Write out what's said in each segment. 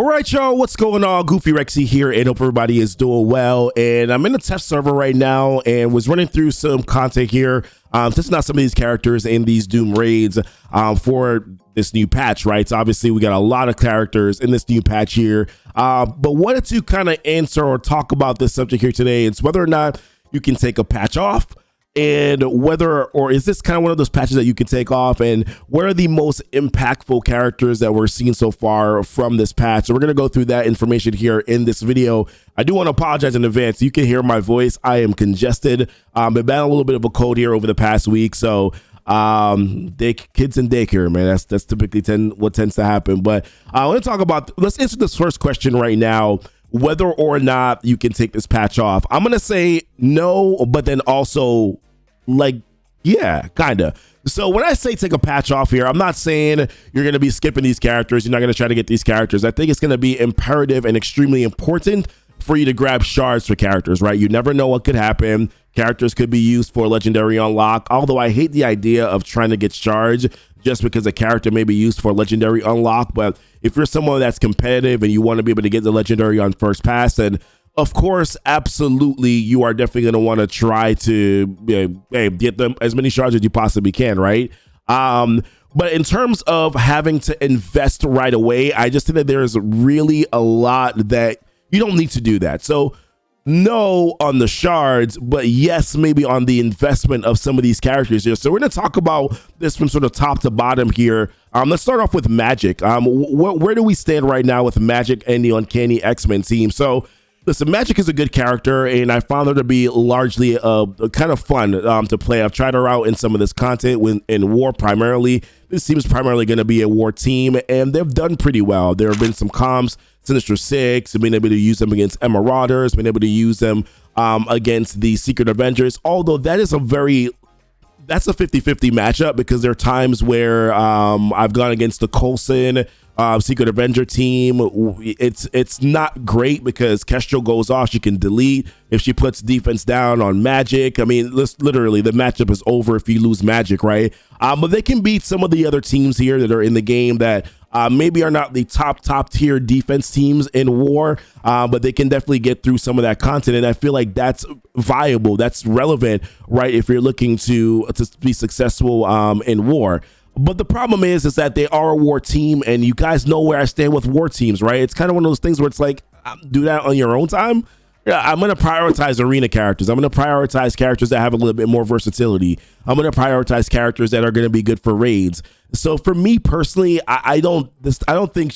right, y'all, what's going on? Goofy Rexy here, and hope everybody is doing well. And I'm in a test server right now and was running through some content here, testing out some of these characters in these Doom raids for this new patch, right? So obviously we got a lot of characters in this new patch here, but wanted to kind of answer or talk about this subject here today. It's whether or not you can take a patch off, and whether, or is this kind of one of those patches that you can take off, and what are the most impactful characters that we're seeing so far from this patch. So we're going to go through that information here in this video. I do want to apologize in advance. You can hear my voice. I am congested. Been battling a little bit of a cold here over the past week. So kids in daycare, man, that's typically what tends to happen. But I want to talk about, let's answer this first question right now, whether or not you can take this patch off. I'm going to say no, but then also like, yeah, kind of. So when I say take a patch off here, I'm not saying you're going to be skipping these characters. You're not going to try to get these characters. I think it's going to be imperative and extremely important for you to grab shards for characters, right? You never know what could happen. Characters could be used for legendary unlock, although I hate the idea of trying to get shards just because a character may be used for legendary unlock. But if you're someone that's competitive and you want to be able to get the legendary on first pass, then of course, absolutely, you are definitely going to want to try to get them as many shards as you possibly can, right? But in terms of having to invest right away, I just think that there's really a lot that you don't need to do that. So no on the shards, but yes, maybe on the investment of some of these characters here. So we're going to talk about this from sort of top to bottom here. Let's start off with Magic. Where do we stand right now with Magic and the Uncanny X-Men team? So listen, Magic is a good character, and I found her to be largely kind of fun to play. I've tried her out in some of this content in War primarily. This team is primarily going to be a War team, and they've done pretty well. There have been some comms, Sinister Six, been able to use them against Marauders, been able to use them against the Secret Avengers, although that's a 50-50 matchup, because there are times where I've gone against the Coulson Secret Avenger team. It's not great because Kestrel goes off, she can delete if she puts defense down on Magic. I mean, literally the matchup is over if you lose Magic, right? But they can beat some of the other teams here that are in the game that maybe are not the top tier defense teams in War, but they can definitely get through some of that content, and I feel like that's viable, that's relevant, right, if you're looking to be successful in War. But the problem is that they are a War team, and you guys know where I stand with War teams, right? It's kind of one of those things where it's like, do that on your own time. Yeah, I'm going to prioritize arena characters. I'm going to prioritize characters that have a little bit more versatility. I'm going to prioritize characters that are going to be good for raids. So for me personally, I don't think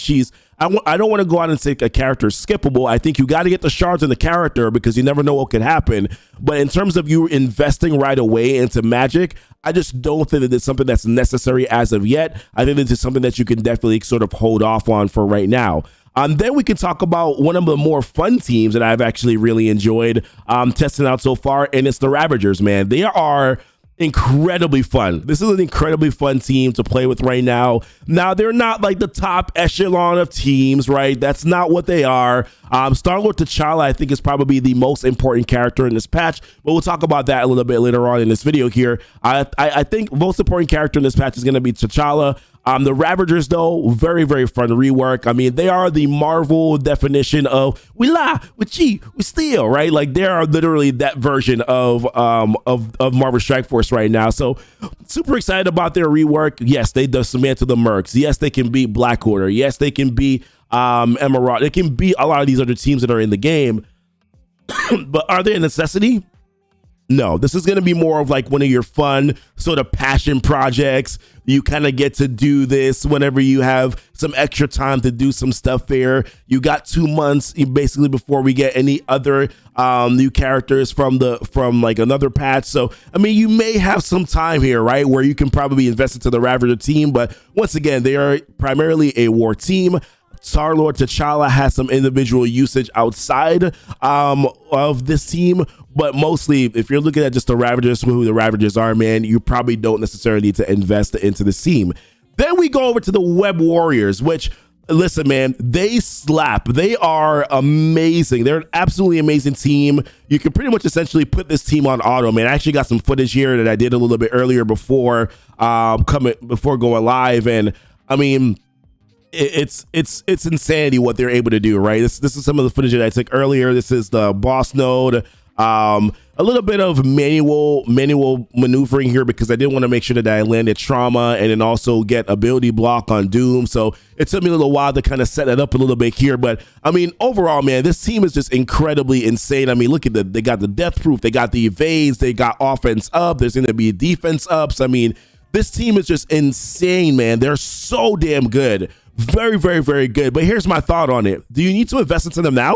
I don't want to go out and say a character is skippable. I think you got to get the shards in the character because you never know what could happen. But in terms of you investing right away into Magic, I just don't think that it's something that's necessary as of yet. I think this is something that you can definitely sort of hold off on for right now. Then we can talk about one of the more fun teams that I've actually really enjoyed testing out so far, and it's the Ravagers, man. They are incredibly fun. This is an incredibly fun team to play with right now. Now, they're not like the top echelon of teams, right? That's not what they are. Star-Lord T'Challa, I think, is probably the most important character in this patch, but we'll talk about that a little bit later on in this video here. I think most important character in this patch is going to be T'Challa. The Ravagers, though, very, very fun rework. I mean, they are the Marvel definition of we lie, we cheat, we steal, right? Like, they are literally that version of Marvel Strike Force right now. So super excited about their rework. Yes, they dismantle the Mercs. Yes, they can beat Black Order. Yes, they can beat Emerald. They can beat a lot of these other teams that are in the game. But are they a necessity? No, this is going to be more of like one of your fun sort of passion projects. You kind of get to do this whenever you have some extra time to do some stuff here. You got 2 months basically before we get any other new characters from like another patch. So, I mean, you may have some time here, right, where you can probably invest into the Ravager team. But once again, they are primarily a War team. Star-Lord T'Challa has some individual usage outside of this team, but mostly if you're looking at just the Ravagers, who the Ravagers are, man, you probably don't necessarily need to invest into this team. Then we go over to the Web Warriors, which, listen, man, they slap. They are amazing. They're an absolutely amazing team. You can pretty much essentially put this team on auto, man. I actually got some footage here that I did a little bit earlier before going live, and I mean, it's insanity what they're able to do, right? This is some of the footage that I took earlier. This is the boss node. A little bit of manual maneuvering here because I did want to make sure that I landed trauma and then also get ability block on Doom. So it took me a little while to kind of set that up a little bit here. But I mean, overall, man, this team is just incredibly insane. I mean, look at they got the death proof, they got the evades, they got offense up. There's going to be defense ups. I mean, this team is just insane, man. They're so damn good. Very, very, very good. But here's my thought on it. Do you need to invest into them now?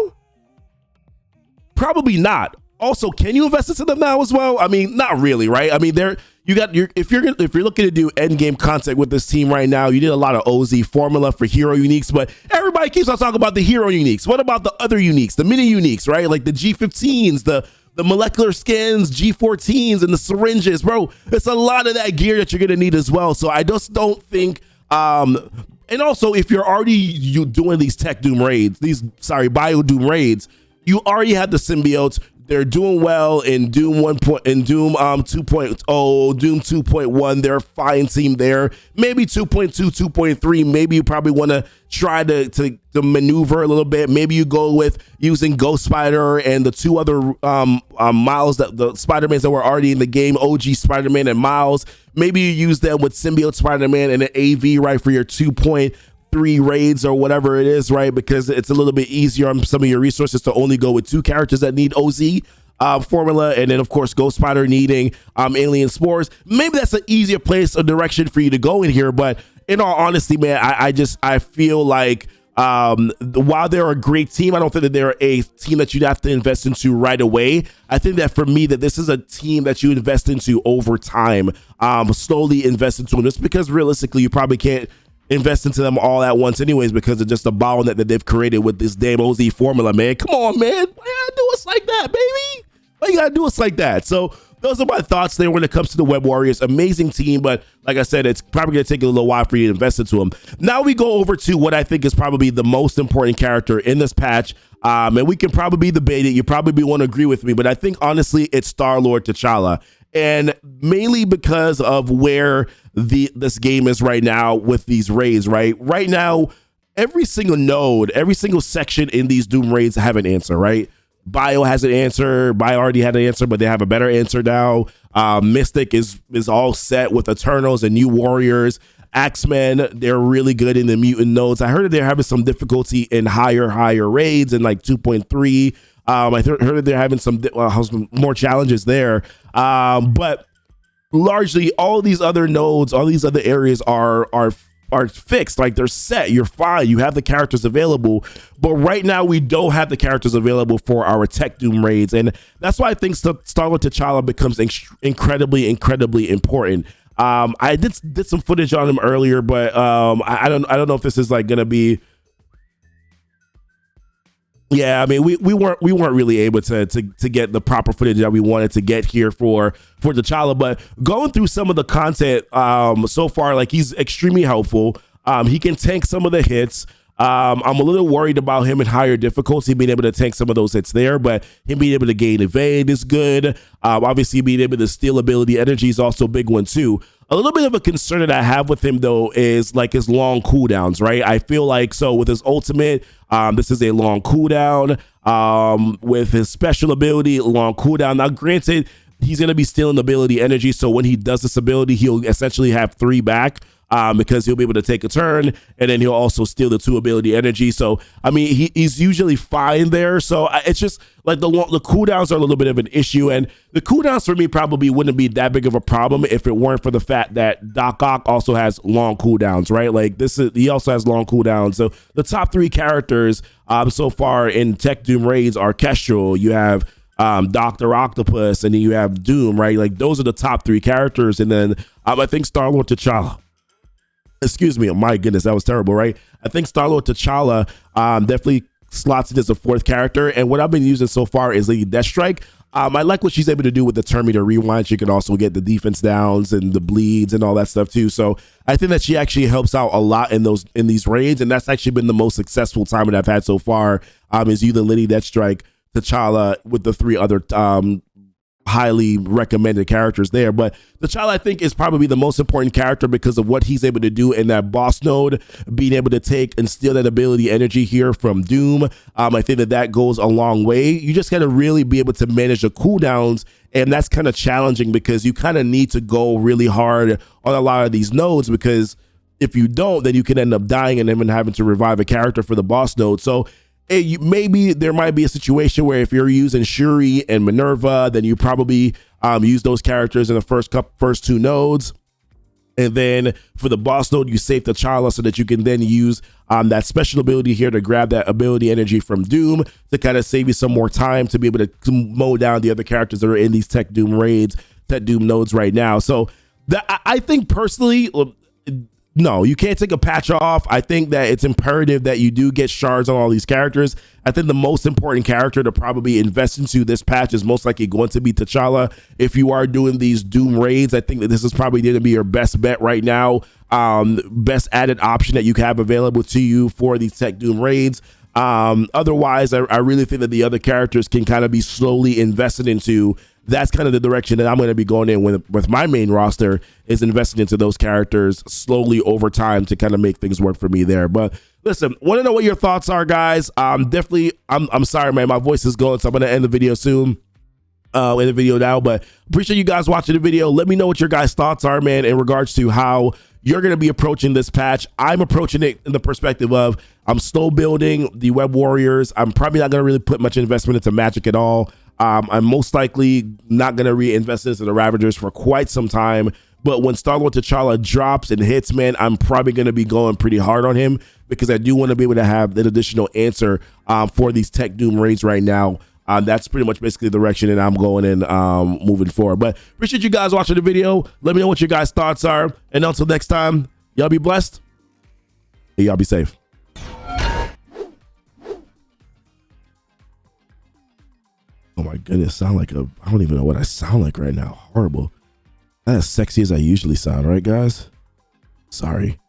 Probably not. Also, can you invest into them now as well? I mean, not really, right? I mean, if you're looking to do end game content with this team right now, you did a lot of OZ formula for hero uniques, but everybody keeps on talking about the hero uniques. What about the other uniques, the mini uniques, right? Like the G15s, the molecular skins, G14s, and the syringes, bro. It's a lot of that gear that you're gonna need as well. So I just don't think. And also, if you're already doing these tech doom raids, bio doom raids, you already have the symbiotes. They're doing well in Doom 2.0, Doom 2.1. They're a fine team there. Maybe 2.2, 2.3. Maybe you probably want to try to maneuver a little bit. Maybe you go with using Ghost Spider and the two other Miles, the Spider-Mans that were already in the game, OG Spider-Man and Miles. Maybe you use them with Symbiote Spider-Man and an AV, right, for your 2.3 raids or whatever it is, right? Because it's a little bit easier on some of your resources to only go with two characters that need OZ formula, and then of course Ghost Spider needing alien spores. Maybe that's an easier place or direction for you to go in here, but in all honesty, man, I feel like while they're a great team, I don't think that they're a team that you'd have to invest into right away. I think that for me, that this is a team that you invest into over time, slowly invest into them, just because realistically you probably can't invest into them all at once anyways because of just the bottleneck that they've created with this damn OZ formula, man. Come on, man. Why you gotta do us like that, baby? Why you gotta do us like that? So those are my thoughts there when it comes to the Web Warriors. Amazing team, but like I said, it's probably going to take a little while for you to invest into them. Now we go over to what I think is probably the most important character in this patch, and we can probably debate it. You probably won't agree with me, but I think honestly it's Star-Lord T'Challa. And mainly because of where this game is right now with these raids, right? Right now, every single node, every single section in these Doom raids have an answer, right? Bio has an answer. Bio already had an answer, but they have a better answer now. Mystic is all set with Eternals and New Warriors. Axemen, they're really good in the mutant nodes. I heard that they're having some difficulty in higher raids in like 2.3. I heard that they're having some more challenges there. But largely all these other nodes, all these other areas are fixed. Like they're set. You're fine. You have the characters available. But right now we don't have the characters available for our Tech Doom raids. And that's why I think Star-Lord T'Challa becomes incredibly important. I did some footage on him earlier, but I don't know if this is like gonna be. Yeah, I mean, we weren't really able to get the proper footage that we wanted to get here for T'Challa, but going through some of the content so far, like he's extremely helpful. He can tank some of the hits. I'm a little worried about him in higher difficulty being able to tank some of those hits there, but him being able to gain evade is good. Obviously, being able to steal ability energy is also a big one too. A little bit of a concern that I have with him though is like his long cooldowns, right? I feel like so with his ultimate, this is a long cooldown. With his special ability, long cooldown. Now, granted, he's going to be stealing ability energy, so when he does this ability, he'll essentially have 3 back. Because he'll be able to take a turn and then he'll also steal the 2 ability energy. So, I mean, he's usually fine there. So it's just like the cooldowns are a little bit of an issue. And the cooldowns for me probably wouldn't be that big of a problem if it weren't for the fact that Doc Ock also has long cooldowns, right? Like he also has long cooldowns. So the top 3 characters so far in Tech Doom raids are Kestrel. You have Dr. Octopus, and then you have Doom, right? Like those are the top 3 characters. And then I think Star-Lord T'Challa. Excuse me. Oh my goodness, that was terrible, right? I think Star-Lord T'Challa definitely slots it as a 4th character. And what I've been using so far is Lady Deathstrike. I like what she's able to do with the Terminator Rewind. She can also get the defense downs and the bleeds and all that stuff too. So I think that she actually helps out a lot in these raids. And that's actually been the most successful time that I've had so far is either Lady Deathstrike, T'Challa with the 3 other highly recommended characters there. But T'Challa, I think, is probably the most important character because of what he's able to do in that boss node, being able to take and steal that ability energy here from Doom. I think that goes a long way. You just got to really be able to manage the cooldowns, and that's kind of challenging because you kind of need to go really hard on a lot of these nodes, because if you don't, then you can end up dying and then having to revive a character for the boss node. So maybe there might be a situation where if you're using Shuri and Minerva, then you probably use those characters in the first two nodes. And then for the boss node, you save T'Challa so that you can then use that special ability here to grab that ability energy from Doom to kind of save you some more time to be able to mow down the other characters that are in these Tech Doom raids, Tech Doom nodes right now. So I think personally, no, you can't take a patch off. I think that it's imperative that you do get shards on all these characters. I think the most important character to probably invest into this patch is most likely going to be T'Challa. If you are doing these Doom raids, I think that this is probably going to be your best bet right now. Best added option that you have available to you for these Tech Doom raids. Otherwise, I really think that the other characters can kind of be slowly invested into. That's kind of the direction that I'm going to be going in with my main roster, is investing into those characters slowly over time to kind of make things work for me there. But listen, want to know what your thoughts are, guys? Definitely, I'm sorry, man, my voice is going, so I'm going to end the video soon. In the video now, but appreciate you guys watching the video. Let me know what your guys' thoughts are, man, in regards to how you're going to be approaching this patch. I'm approaching it in the perspective of I'm slow building the Web Warriors. I'm probably not going to really put much investment into Magic at all. I'm most likely not going to reinvest into the Ravagers for quite some time. But when Star-Lord T'Challa drops and hits, man, I'm probably going to be going pretty hard on him because I do want to be able to have an additional answer for these Tech Doom raids right now. That's pretty much basically the direction that I'm going in moving forward. But appreciate you guys watching the video. Let me know what your guys' thoughts are. And until next time, y'all be blessed and y'all be safe. Oh my goodness, I don't even know what I sound like right now. Horrible. Not as sexy as I usually sound, right, guys? Sorry.